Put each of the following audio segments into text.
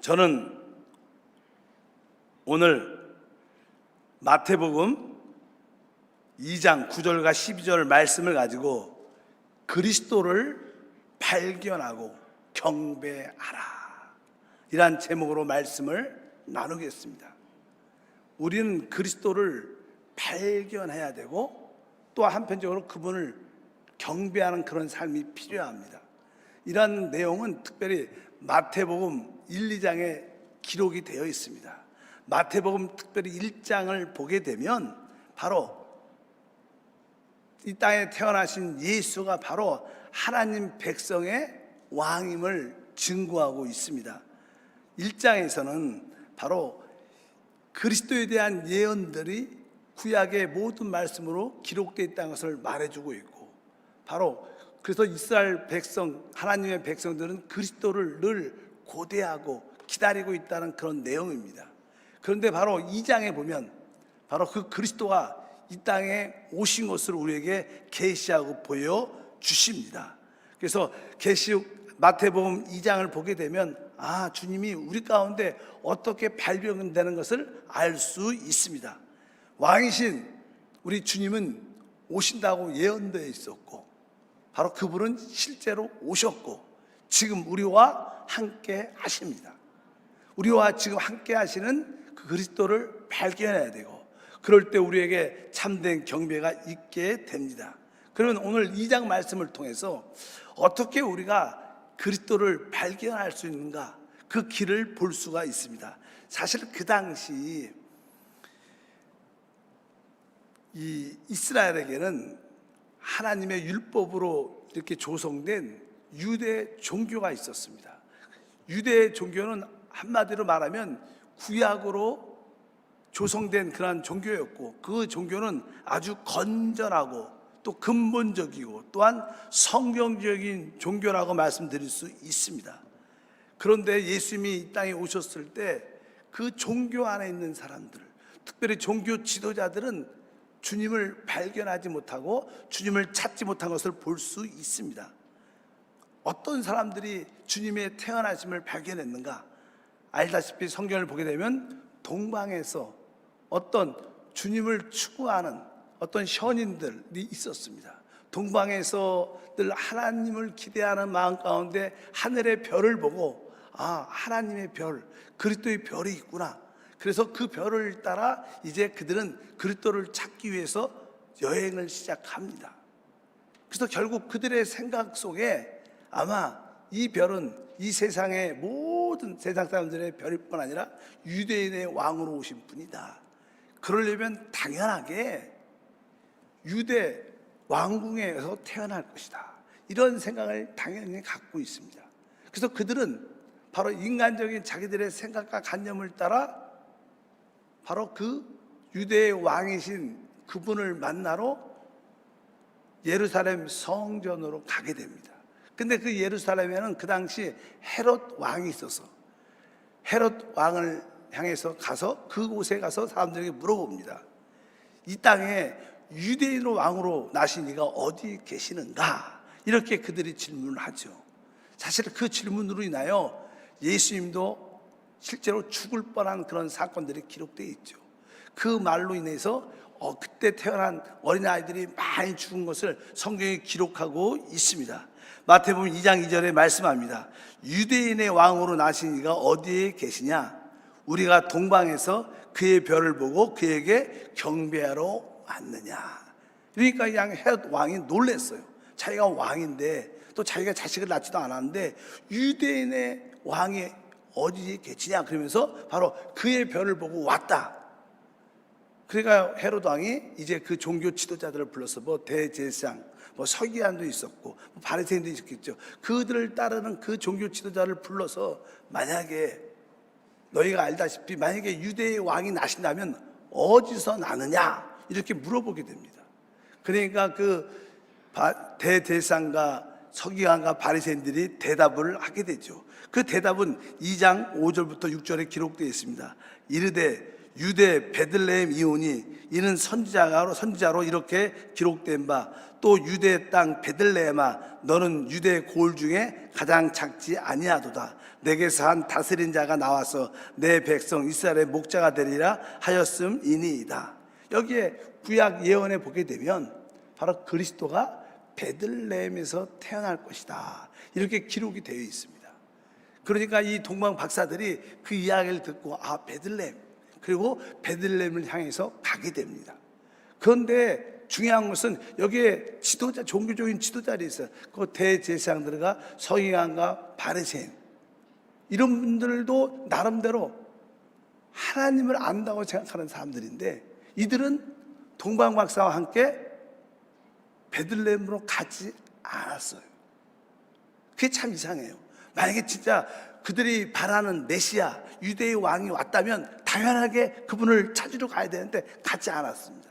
저는 오늘 마태복음 2장 9절과 12절 말씀을 가지고 그리스도를 발견하고 경배하라, 이란 제목으로 말씀을 나누겠습니다. 우리는 그리스도를 발견해야 되고 또 한편적으로 그분을 경배하는 그런 삶이 필요합니다. 이런 내용은 특별히 마태복음 1, 2장에 기록이 되어 있습니다. 마태복음 특별히 1장을 보게 되면 바로 이 땅에 태어나신 예수가 바로 하나님 백성의 왕임을 증거하고 있습니다. 1장에서는 바로 그리스도에 대한 예언들이 구약의 모든 말씀으로 기록되어 있다는 것을 말해주고 있고, 바로 그래서 이스라엘 백성, 하나님의 백성들은 그리스도를 늘 고대하고 기다리고 있다는 그런 내용입니다. 그런데 바로 2장에 보면 바로 그 그리스도가 이 땅에 오신 것을 우리에게 계시하고 보여주십니다. 그래서 마태복음 2장을 보게 되면 주님이 우리 가운데 어떻게 발견되는 것을 알 수 있습니다. 왕이신 우리 주님은 오신다고 예언되어 있었고, 바로 그분은 실제로 오셨고 지금 우리와 함께 하십니다. 우리와 지금 함께 하시는 그 그리스도를 발견해야 되고, 그럴 때 우리에게 참된 경배가 있게 됩니다. 그러면 오늘 2장 말씀을 통해서 어떻게 우리가 그리스도를 발견할 수 있는가, 그 길을 볼 수가 있습니다. 사실 그 당시 이 이스라엘에게는 하나님의 율법으로 이렇게 조성된 유대 종교가 있었습니다. 유대 종교는 한마디로 말하면 구약으로 조성된 그런 종교였고, 그 종교는 아주 건전하고 또 근본적이고 또한 성경적인 종교라고 말씀드릴 수 있습니다. 그런데 예수님이 이 땅에 오셨을 때 그 종교 안에 있는 사람들, 특별히 종교 지도자들은 주님을 발견하지 못하고 주님을 찾지 못한 것을 볼 수 있습니다. 어떤 사람들이 주님의 태어나심을 발견했는가? 알다시피 성경을 보게 되면 동방에서 어떤 주님을 추구하는 어떤 현인들이 있었습니다. 동방에서 늘 하나님을 기대하는 마음 가운데 하늘의 별을 보고 하나님의 별, 그리스도의 별이 있구나. 그래서 그 별을 따라 이제 그들은 그리스도를 찾기 위해서 여행을 시작합니다. 그래서 결국 그들의 생각 속에 아마 이 별은 이 세상의 모든 세상 사람들의 별일 뿐 아니라 유대인의 왕으로 오신 분이다. 그러려면 당연하게 유대 왕궁에서 태어날 것이다, 이런 생각을 당연히 갖고 있습니다. 그래서 그들은 바로 인간적인 자기들의 생각과 관념을 따라 바로 그 유대의 왕이신 그분을 만나러 예루살렘 성전으로 가게 됩니다. 근데 그 예루살렘에는 그 당시 헤롯 왕이 있어서 헤롯 왕을 향해서 가서 그곳에 가서 사람들에게 물어봅니다. 이 땅에 유대인 왕으로 나신 이가 어디 계시는가? 이렇게 그들이 질문을 하죠. 사실 그 질문으로 인하여 예수님도 실제로 죽을 뻔한 그런 사건들이 기록되어 있죠. 그 말로 인해서 그때 태어난 어린아이들이 많이 죽은 것을 성경에 기록하고 있습니다. 마태복음 2장 2절에 말씀합니다. 유대인의 왕으로 나신 이가 어디에 계시냐? 우리가 동방에서 그의 별을 보고 그에게 경배하러 왔느냐? 그러니까 그냥 헤롯 왕이 놀랐어요. 자기가 왕인데 또 자기가 자식을 낳지도 않았는데 유대인의 왕이 어디에 계시냐? 그러면서 바로 그의 별을 보고 왔다. 그러니까 헤롯 왕이 이제 그 종교 지도자들을 불러서 대제사장, 서기관도 있었고 바리새인도 있었겠죠. 그들을 따르는 그 종교 지도자를 불러서 만약에 너희가 알다시피 만약에 유대의 왕이 나신다면 어디서 나느냐? 이렇게 물어보게 됩니다. 그러니까 그 대제사장과 서기관과 바리새인들이 대답을 하게 되죠. 그 대답은 2장 5절부터 6절에 기록되어 있습니다. 이르되 유대 베들레헴 이오니 이는 선지자로 이렇게 기록된 바, 또 유대 땅 베들레헴아 너는 유대 고을 중에 가장 작지 아니하도다. 내게서 한 다스린 자가 나와서 내 백성 이스라엘의 목자가 되리라 하였음이니이다. 여기에 구약 예언에 보게 되면 바로 그리스도가 베들레헴에서 태어날 것이다, 이렇게 기록이 되어 있습니다. 그러니까 이 동방 박사들이 그 이야기를 듣고 베들레헴, 그리고 베들레헴을 향해서 가게 됩니다. 그런데 중요한 것은 여기에 지도자, 종교적인 지도자들이 있어요. 그 대제사장들과 서기관과 바리새인, 이런 분들도 나름대로 하나님을 안다고 생각하는 사람들인데, 이들은 동방 박사와 함께 베들레헴으로 가지 않았어요. 그게 참 이상해요. 만약에 진짜 그들이 바라는 메시아, 유대의 왕이 왔다면 당연하게 그분을 찾으러 가야 되는데 가지 않았습니다.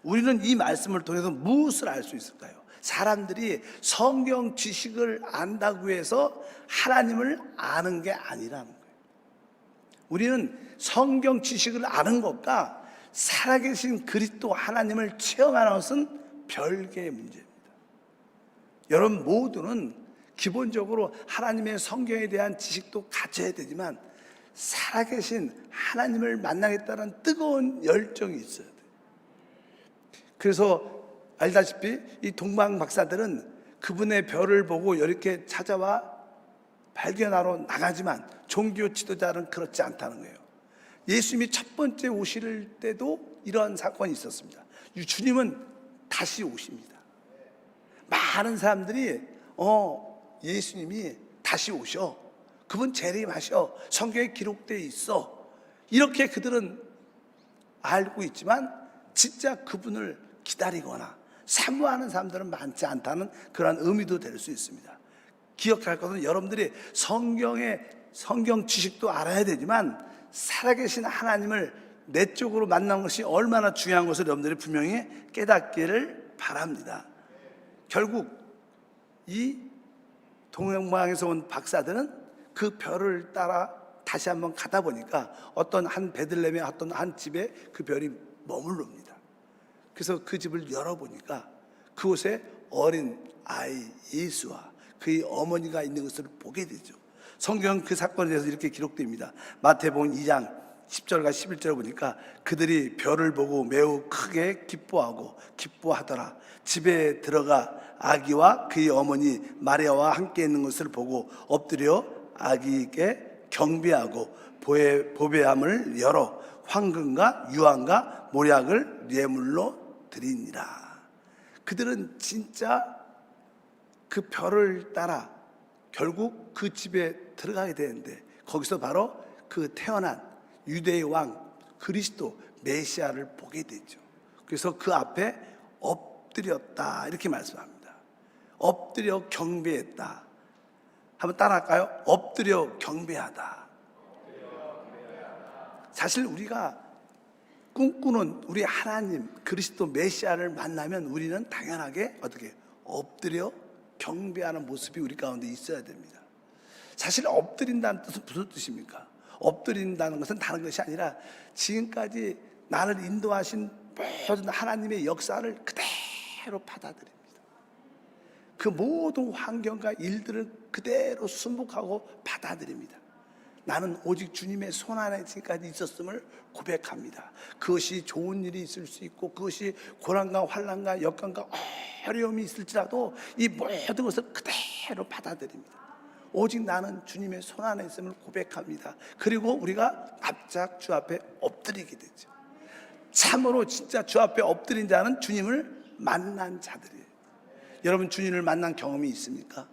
우리는 이 말씀을 통해서 무엇을 알 수 있을까요? 사람들이 성경 지식을 안다고 해서 하나님을 아는 게 아니라는 거예요. 우리는 성경 지식을 아는 것과 살아계신 그리스도 하나님을 체험하는 것은 별개의 문제입니다. 여러분 모두는 기본적으로 하나님의 성경에 대한 지식도 가져야 되지만 살아계신 하나님을 만나겠다는 뜨거운 열정이 있어야 돼요. 그래서 알다시피 이 동방 박사들은 그분의 별을 보고 이렇게 찾아와 발견하러 나가지만 종교 지도자는 그렇지 않다는 거예요. 예수님이 첫 번째 오실 때도 이러한 사건이 있었습니다. 주님은 다시 오십니다. 많은 사람들이 예수님이 다시 오셔, 그분 재림하셔, 성경에 기록되어 있어, 이렇게 그들은 알고 있지만 진짜 그분을 기다리거나 사모하는 사람들은 많지 않다는 그런 의미도 될 수 있습니다. 기억할 것은 여러분들이 성경 지식도 알아야 되지만 살아계신 하나님을 내적으로 만난 것이 얼마나 중요한 것을 여러분들이 분명히 깨닫기를 바랍니다. 결국 이 동방에서 온 박사들은 그 별을 따라 다시 한번 가다 보니까 어떤 한 베들레헴의 어떤 한 집에 그 별이 머무릅니다. 그래서 그 집을 열어보니까 그곳에 어린 아이 예수와 그의 어머니가 있는 것을 보게 되죠. 성경 그 사건에 대해서 이렇게 기록됩니다. 마태복음 2장 10절과 11절을 보니까 그들이 별을 보고 매우 크게 기뻐하더라. 집에 들어가 아기와 그의 어머니 마리아와 함께 있는 것을 보고 엎드려 아기에게 경배하고 보배함을 열어 황금과 유황과 모략을 예물로 드리니라. 그들은 진짜 그 별을 따라 결국 그 집에 들어가게 되는데 거기서 바로 그 태어난 유대의 왕 그리스도 메시아를 보게 되죠. 그래서 그 앞에 엎드렸다, 이렇게 말씀합니다. 엎드려 경배했다. 한번 따라할까요? 엎드려 경배하다. 사실 우리가 꿈꾸는 우리 하나님 그리스도 메시아를 만나면 우리는 당연하게 어떻게 엎드려 경배하는 모습이 우리 가운데 있어야 됩니다. 사실 엎드린다는 뜻은 무슨 뜻입니까? 엎드린다는 것은 다른 것이 아니라 지금까지 나를 인도하신 모든 하나님의 역사를 그대로 받아들입니다. 그 모든 환경과 일들을 그대로 순복하고 받아들입니다. 나는 오직 주님의 손안에 지금까지 있었음을 고백합니다. 그것이 좋은 일이 있을 수 있고 그것이 고난과 환난과 역경과 어려움이 있을지라도 이 모든 것을 그대로 받아들입니다. 오직 나는 주님의 손안에 있음을 고백합니다. 그리고 우리가 납작 주 앞에 엎드리게 되죠. 참으로 진짜 주 앞에 엎드린 자는 주님을 만난 자들이에요. 여러분 주님을 만난 경험이 있습니까?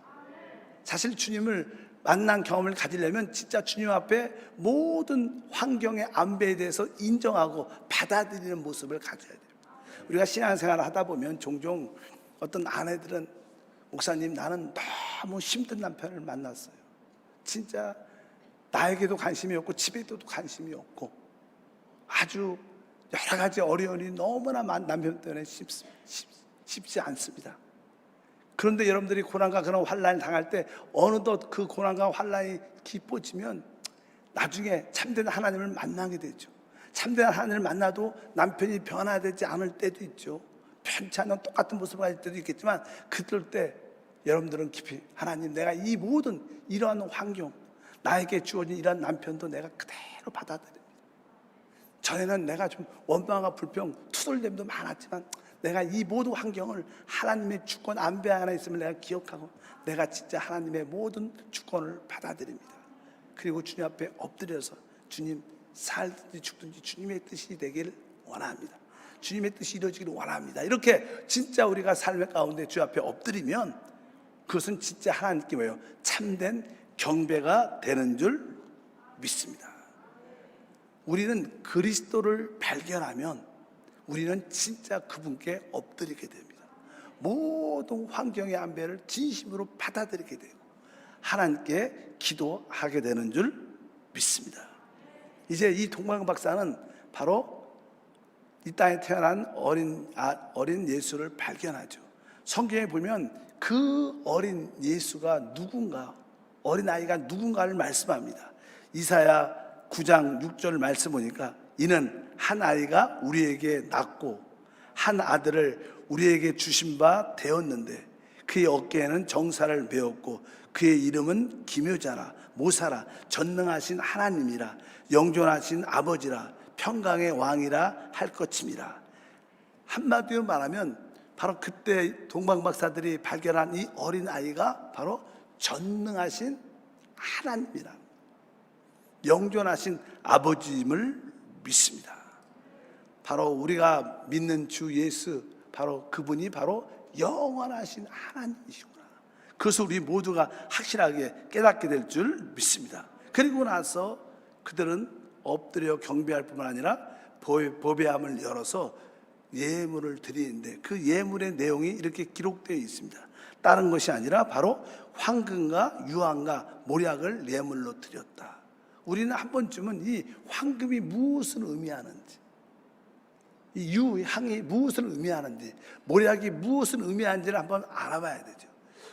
사실 주님을 만난 경험을 가지려면 진짜 주님 앞에 모든 환경의 안배에 대해서 인정하고 받아들이는 모습을 가져야 돼요. 우리가 신앙생활을 하다 보면 종종 어떤 아내들은 목사님 나는 너무 힘든 남편을 만났어요. 진짜 나에게도 관심이 없고 집에도 관심이 없고 아주 여러 가지 어려운 일이 너무나 많은 남편 때문에 쉽지 않습니다. 그런데 여러분들이 고난과 그런 환난을 당할 때 어느덧 그 고난과 환난이 깊어지면 나중에 참된 하나님을 만나게 되죠. 참된 하나님을 만나도 남편이 변화되지 않을 때도 있죠. 편치 않은 똑같은 모습을 가질 때도 있겠지만, 그럴 때 여러분들은 깊이 하나님, 내가 이 모든 이러한 환경, 나에게 주어진 이러한 남편도 내가 그대로 받아들입니다. 전에는 내가 좀 원망과 불평, 투덜됨도 많았지만 내가 이 모든 환경을 하나님의 주권 안배 안에 있음을 내가 기억하고 내가 진짜 하나님의 모든 주권을 받아들입니다. 그리고 주님 앞에 엎드려서 주님, 살든지 죽든지 주님의 뜻이 되기를 원합니다. 주님의 뜻이 이루어지기를 원합니다. 이렇게 진짜 우리가 삶의 가운데 주 앞에 엎드리면 그것은 진짜 하나님께 뭐예요? 참된 경배가 되는 줄 믿습니다. 우리는 그리스도를 발견하면 우리는 진짜 그분께 엎드리게 됩니다. 모든 환경의 안배를 진심으로 받아들이게 되고 하나님께 기도하게 되는 줄 믿습니다. 이제 이 동방 박사는 바로 이 땅에 태어난 어린 예수를 발견하죠. 성경에 보면 그 어린 예수가 누군가, 어린아이가 누군가를 말씀합니다. 이사야 9장 6절 말씀 보니까 이는 한 아이가 우리에게 낳고 한 아들을 우리에게 주신 바 되었는데 그의 어깨에는 정사를 메었고 그의 이름은 기묘자라 모사라 전능하신 하나님이라 영존하신 아버지라 평강의 왕이라 할 것임이라. 한마디로 말하면 바로 그때 동방박사들이 발견한 이 어린아이가 바로 전능하신 하나님이라, 영존하신 아버지임을 믿습니다. 바로 우리가 믿는 주 예수, 바로 그분이 바로 영원하신 하나님이시구나. 그것을 우리 모두가 확실하게 깨닫게 될 줄 믿습니다. 그리고 나서 그들은 엎드려 경배할 뿐만 아니라 보배함을 열어서 예물을 드리는데 그 예물의 내용이 이렇게 기록되어 있습니다. 다른 것이 아니라 바로 황금과 유황과 모략을 예물로 드렸다. 우리는 한 번쯤은 이 황금이 무엇을 의미하는지, 이 유향이 무엇을 의미하는지, 모략이 무엇을 의미하는지를 한번 알아봐야 되죠.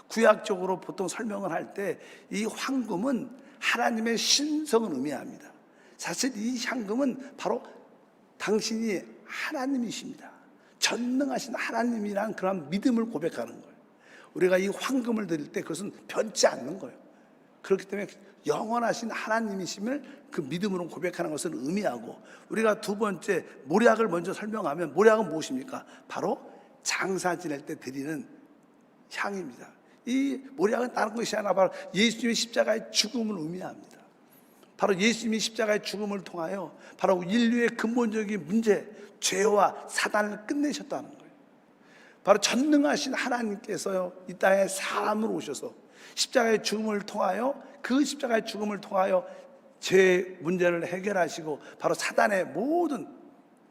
구약적으로 보통 설명을 할 때 이 황금은 하나님의 신성을 의미합니다. 사실 이 황금은 바로 당신이 하나님이십니다. 전능하신 하나님이란 그런 믿음을 고백하는 거예요. 우리가 이 황금을 드릴 때 그것은 변치 않는 거예요. 그렇기 때문에 영원하신 하나님이심을 그 믿음으로 고백하는 것을 의미하고, 우리가 두 번째 모략을 먼저 설명하면 모략은 무엇입니까? 바로 장사 지낼 때 드리는 향입니다. 이 모략은 다른 것이 아니라 바로 예수님의 십자가의 죽음을 의미합니다. 바로 예수님이 십자가의 죽음을 통하여 바로 인류의 근본적인 문제, 죄와 사단을 끝내셨다는 거예요. 바로 전능하신 하나님께서 이 땅에 사람으로 오셔서 십자가의 죽음을 통하여, 그 십자가의 죽음을 통하여 죄 문제를 해결하시고 바로 사단의 모든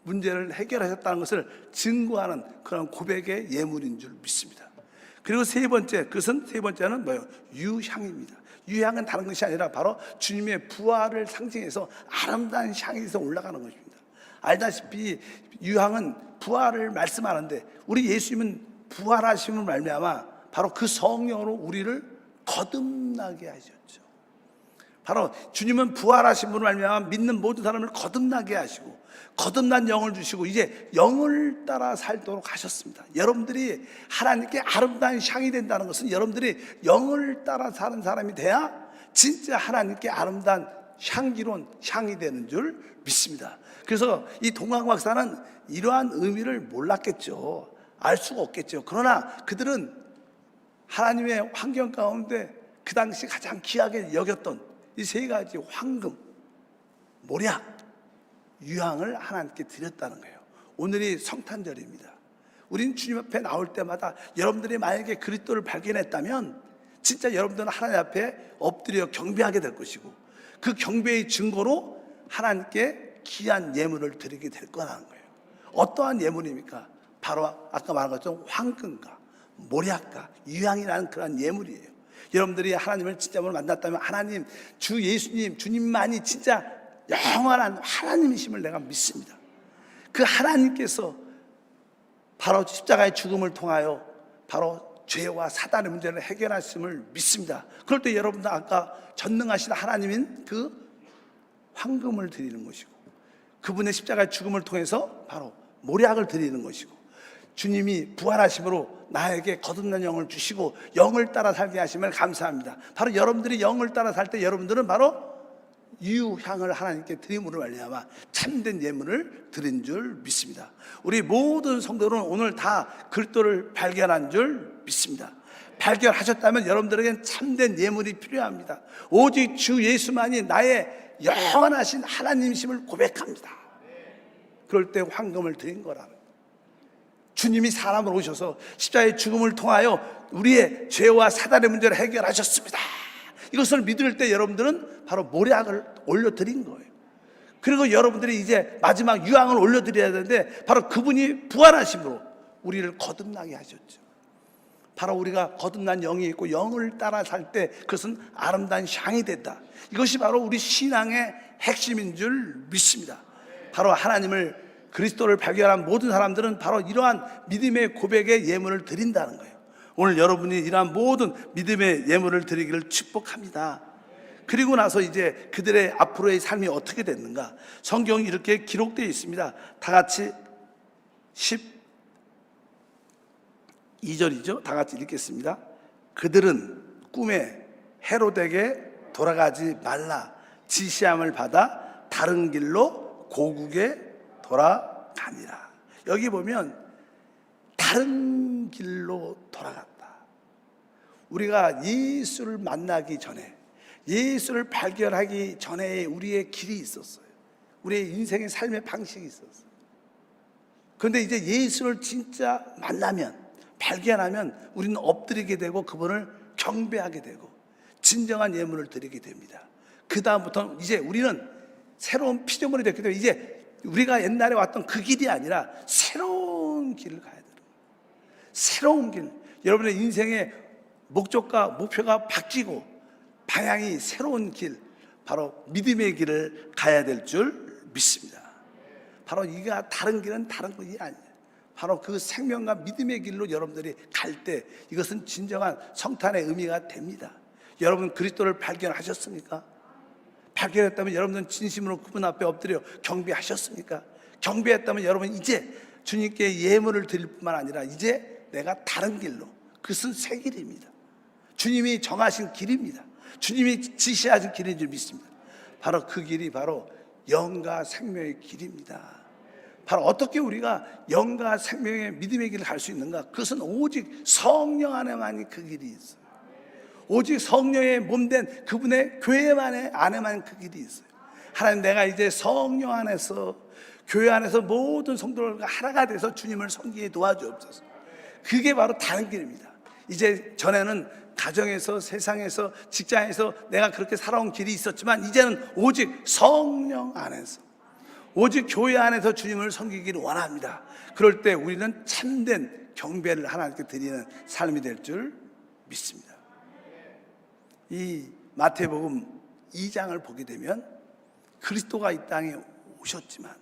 문제를 해결하셨다는 것을 증거하는 그런 고백의 예물인 줄 믿습니다. 그리고 세 번째는 뭐예요? 유향입니다. 유향은 다른 것이 아니라 바로 주님의 부활을 상징해서 아름다운 향에서 올라가는 것입니다. 알다시피 유향은 부활을 말씀하는데 우리 예수님은 부활하심을 말미암아 바로 그 성령으로 우리를 거듭나게 하셨죠. 바로 주님은 부활하심으로 말미암아 믿는 모든 사람을 거듭나게 하시고 거듭난 영을 주시고 이제 영을 따라 살도록 하셨습니다. 여러분들이 하나님께 아름다운 향이 된다는 것은 여러분들이 영을 따라 사는 사람이 돼야 진짜 하나님께 아름다운 향기로운 향이 되는 줄 믿습니다. 그래서 이 동강 박사는 이러한 의미를 몰랐겠죠. 알 수가 없겠죠. 그러나 그들은 하나님의 환경 가운데 그 당시 가장 귀하게 여겼던 이 세 가지 황금, 모략, 유향을 하나님께 드렸다는 거예요. 오늘이 성탄절입니다. 우린 주님 앞에 나올 때마다 여러분들이 만약에 그리스도를 발견했다면 진짜 여러분들은 하나님 앞에 엎드려 경배하게 될 것이고 그 경배의 증거로 하나님께 귀한 예물을 드리게 될 거라는 거예요. 어떠한 예물입니까? 바로 아까 말한 것처럼 황금과 모략과 유향이라는 그런 예물이에요. 여러분들이 하나님을 진짜로 만났다면 하나님, 주 예수님, 주님만이 진짜 영원한 하나님이심을 내가 믿습니다. 그 하나님께서 바로 십자가의 죽음을 통하여 바로 죄와 사단의 문제를 해결하심을 믿습니다. 그럴 때 여러분들 아까 전능하신 하나님인 그 황금을 드리는 것이고 그분의 십자가의 죽음을 통해서 바로 몰약을 드리는 것이고, 주님이 부활하심으로 나에게 거듭난 영을 주시고 영을 따라 살게 하심을 감사합니다. 바로 여러분들이 영을 따라 살 때 여러분들은 바로 유향을 하나님께 드림으로 말미암아 참된 예물을 드린 줄 믿습니다. 우리 모든 성도는 오늘 다 그리스도를 발견한 줄 믿습니다. 발견하셨다면 여러분들에겐 참된 예물이 필요합니다. 오직 주 예수만이 나의 영원하신 하나님이심을 고백합니다. 그럴 때 황금을 드린 거라는, 주님이 사람으로 오셔서 십자가의 죽음을 통하여 우리의 죄와 사단의 문제를 해결하셨습니다. 이것을 믿을 때 여러분들은 바로 몰약을 올려드린 거예요. 그리고 여러분들이 이제 마지막 유황을 올려드려야 되는데, 바로 그분이 부활하심으로 우리를 거듭나게 하셨죠. 바로 우리가 거듭난 영이 있고 영을 따라 살 때 그것은 아름다운 향이 된다. 이것이 바로 우리 신앙의 핵심인 줄 믿습니다. 바로 하나님을, 그리스도를 발견한 모든 사람들은 바로 이러한 믿음의 고백의 예물을 드린다는 거예요. 오늘 여러분이 이러한 모든 믿음의 예물을 드리기를 축복합니다. 그리고 나서 이제 그들의 앞으로의 삶이 어떻게 됐는가, 성경이 이렇게 기록되어 있습니다. 다 같이 12절이죠. 다 같이 읽겠습니다. 그들은 꿈에 헤롯에게 돌아가지 말라 지시함을 받아 다른 길로 고국에 돌아가니라. 여기 보면 다른 길로 돌아갔다. 우리가 예수를 만나기 전에, 예수를 발견하기 전에 우리의 길이 있었어요. 우리의 인생의 삶의 방식이 있었어요. 그런데 이제 예수를 진짜 만나면, 발견하면 우리는 엎드리게 되고 그분을 경배하게 되고 진정한 예물을 드리게 됩니다. 그 다음부터는 이제 우리는 새로운 피조물이 됐기 때문에 이제 우리가 옛날에 왔던 그 길이 아니라 새로운 길을 가야 돼요. 새로운 길. 여러분의 인생의 목적과 목표가 바뀌고 방향이 새로운 길, 바로 믿음의 길을 가야 될 줄 믿습니다. 바로 이가 다른 길은 다른 것이 아니에요. 바로 그 생명과 믿음의 길로 여러분들이 갈 때 이것은 진정한 성탄의 의미가 됩니다. 여러분 그리스도를 발견하셨습니까? 발견했다면 여러분은 진심으로 그분 앞에 엎드려 경배하셨습니까? 경배했다면 여러분 이제 주님께 예물을 드릴 뿐만 아니라 이제 내가 다른 길로, 그것은 새 길입니다. 주님이 정하신 길입니다. 주님이 지시하신 길인 줄 믿습니다. 바로 그 길이 바로 영과 생명의 길입니다. 바로 어떻게 우리가 영과 생명의 믿음의 길을 갈 수 있는가? 그것은 오직 성령 안에만이 그 길이 있어요. 오직 성령의 몸된 그분의 안에만 그 길이 있어요. 하나님, 내가 이제 성령 안에서, 교회 안에서 모든 성도들과 하나가 돼서 주님을 섬기게 도와주옵소서. 그게 바로 다른 길입니다. 이제 전에는 가정에서, 세상에서, 직장에서 내가 그렇게 살아온 길이 있었지만 이제는 오직 성령 안에서, 오직 교회 안에서 주님을 섬기기를 원합니다. 그럴 때 우리는 참된 경배를 하나님께 드리는 삶이 될 줄 믿습니다. 이 마태복음 2장을 보게 되면 그리스도가 이 땅에 오셨지만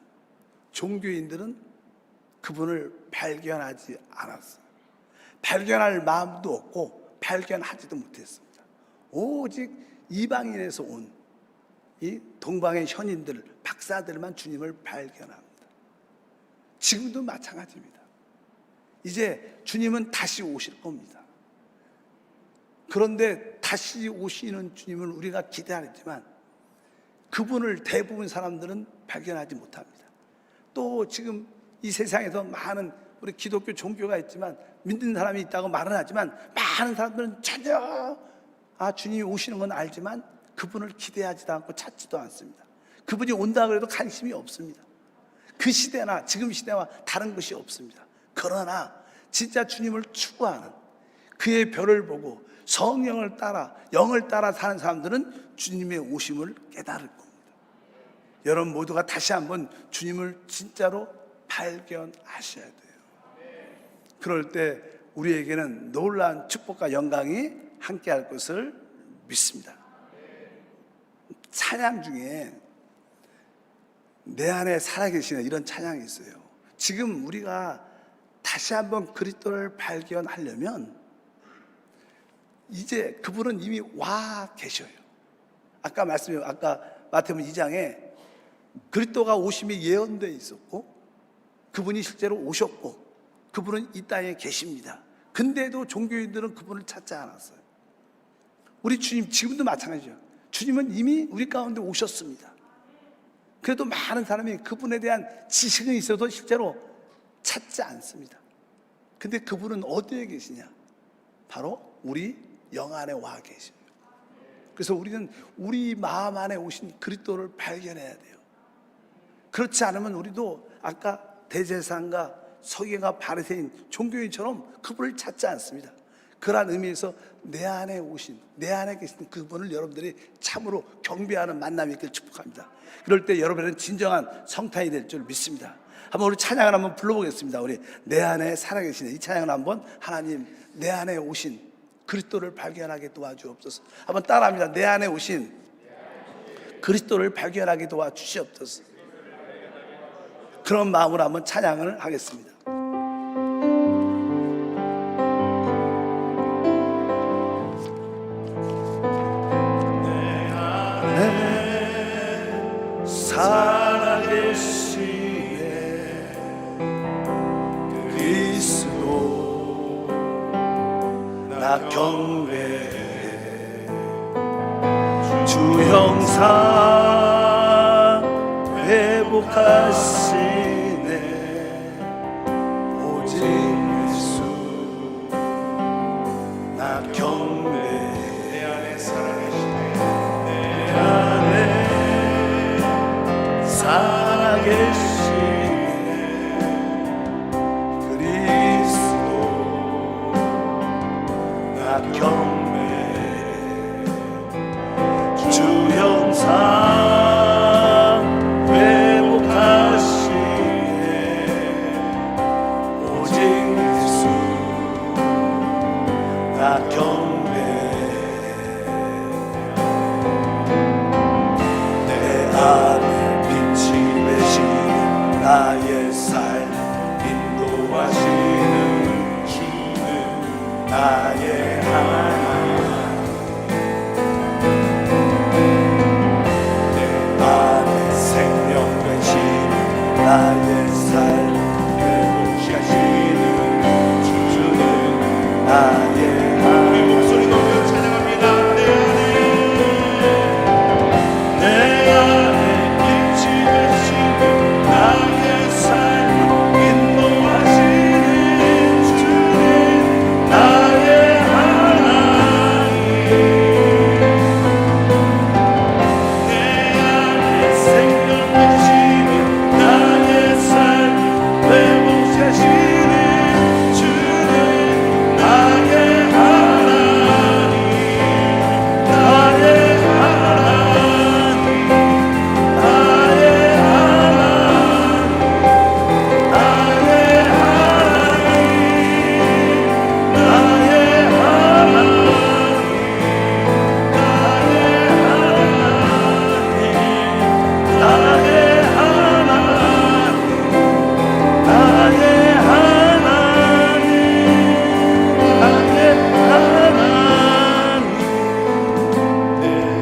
종교인들은 그분을 발견하지 않았어요. 발견할 마음도 없고 발견하지도 못했습니다. 오직 이방인에서 온 이 동방의 현인들, 박사들만 주님을 발견합니다. 지금도 마찬가지입니다. 이제 주님은 다시 오실 겁니다. 그런데 다시 오시는 주님을 우리가 기대하지만 그분을 대부분 사람들은 발견하지 못합니다. 또 지금 이 세상에서 많은 우리 기독교 종교가 있지만, 믿는 사람이 있다고 말은 하지만 많은 사람들은 전혀 주님이 오시는 건 알지만 그분을 기대하지도 않고 찾지도 않습니다. 그분이 온다 그래도 관심이 없습니다. 그 시대나 지금 시대와 다른 것이 없습니다. 그러나 진짜 주님을 추구하는, 그의 별을 보고 성령을 따라, 영을 따라 사는 사람들은 주님의 오심을 깨달을 겁니다. 여러분 모두가 다시 한번 주님을 진짜로 발견하셔야 돼요. 그럴 때 우리에게는 놀라운 축복과 영광이 함께할 것을 믿습니다. 찬양 중에 내 안에 살아계시는 이런 찬양이 있어요. 지금 우리가 다시 한번 그리스도를 발견하려면 이제 그분은 이미 와 계셔요. 아까 마태복음 2장에 그리스도가 오심이 예언되어 있었고 그분이 실제로 오셨고 그분은 이 땅에 계십니다. 근데도 종교인들은 그분을 찾지 않았어요. 우리 주님 지금도 마찬가지죠. 주님은 이미 우리 가운데 오셨습니다. 그래도 많은 사람이 그분에 대한 지식은 있어도 실제로 찾지 않습니다. 근데 그분은 어디에 계시냐? 바로 우리 영 안에 와 계십니다. 그래서 우리는 우리 마음 안에 오신 그리스도를 발견해야 돼요. 그렇지 않으면 우리도 아까 대제사장과 서기관과 바리새인 종교인처럼 그분을 찾지 않습니다. 그러한 의미에서 내 안에 오신, 내 안에 계신 그분을 여러분들이 참으로 경배하는 만남이 있길 축복합니다. 그럴 때 여러분은 진정한 성탄이 될 줄 믿습니다. 한번 우리 찬양을 한번 불러보겠습니다. 우리 내 안에 살아계시네. 이 찬양을 한번 하나님 내 안에 오신 그리스도를 발견하게 도와주옵소서. 한번 따라합니다. 내 안에 오신 그리스도를 발견하게 도와주시옵소서. 그런 마음으로 한번 찬양을 하겠습니다. 내 안에 살아계시네 그리스도 나 경배해 주 형상 회복하시네 오직 예수 나 경배해 내 안에 살아계시네 내 안에 살아계시네 그리스도 나 경배해 주 형상 나의 삶 인도하시는 주는 나의 하나님 내 안에 생명 되시는 나의 삶 회복하시는 주는 나의 하나님 우리 목소리 높여 찬양합니다. 내 안에 빛이 되시는 나의 삶 인도하시는 주님 나의 하나님 내 안에 생명 되시는 나의 삶 회복하시는 주님 나의 하나님 나의 하나님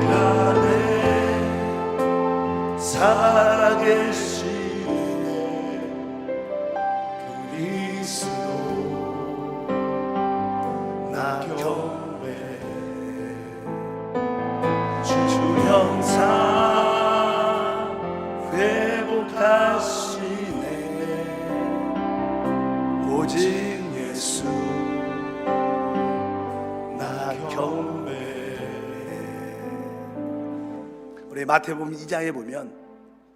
나의 살아계시네 그리스도 나 경배해 주 형상 회복하시네 오직 예수 나 경배해. 우리 마태복음 2장에 보면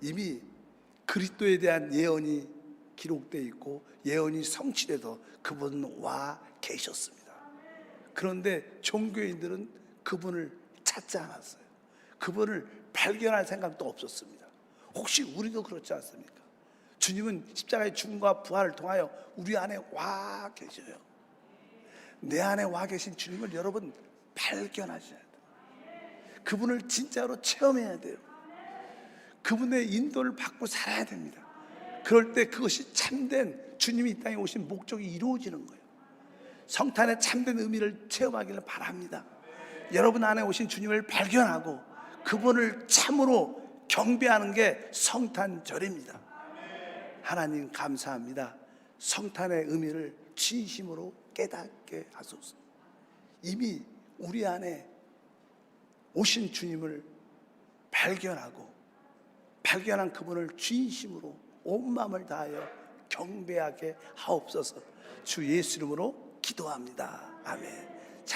이미 그리스도에 대한 예언이 기록되어 있고 예언이 성취돼서 그분은 와 계셨습니다. 그런데 종교인들은 그분을 찾지 않았어요. 그분을 발견할 생각도 없었습니다. 혹시 우리도 그렇지 않습니까? 주님은 십자가의 죽음과 부활을 통하여 우리 안에 와 계셔요. 내 안에 와 계신 주님을 여러분 발견하셔야 돼요. 그분을 진짜로 체험해야 돼요. 그분의 인도를 받고 살아야 됩니다. 그럴 때 그것이 참된 주님이 이 땅에 오신 목적이 이루어지는 거예요. 성탄의 참된 의미를 체험하기를 바랍니다. 여러분 안에 오신 주님을 발견하고 그분을 참으로 경배하는 게 성탄절입니다. 하나님 감사합니다. 성탄의 의미를 진심으로 깨닫게 하소서. 이미 우리 안에 오신 주님을 발견한 그분을 진심으로 온 마음을 다하여 경배하게 하옵소서. 주 예수 이름으로 기도합니다. 아멘.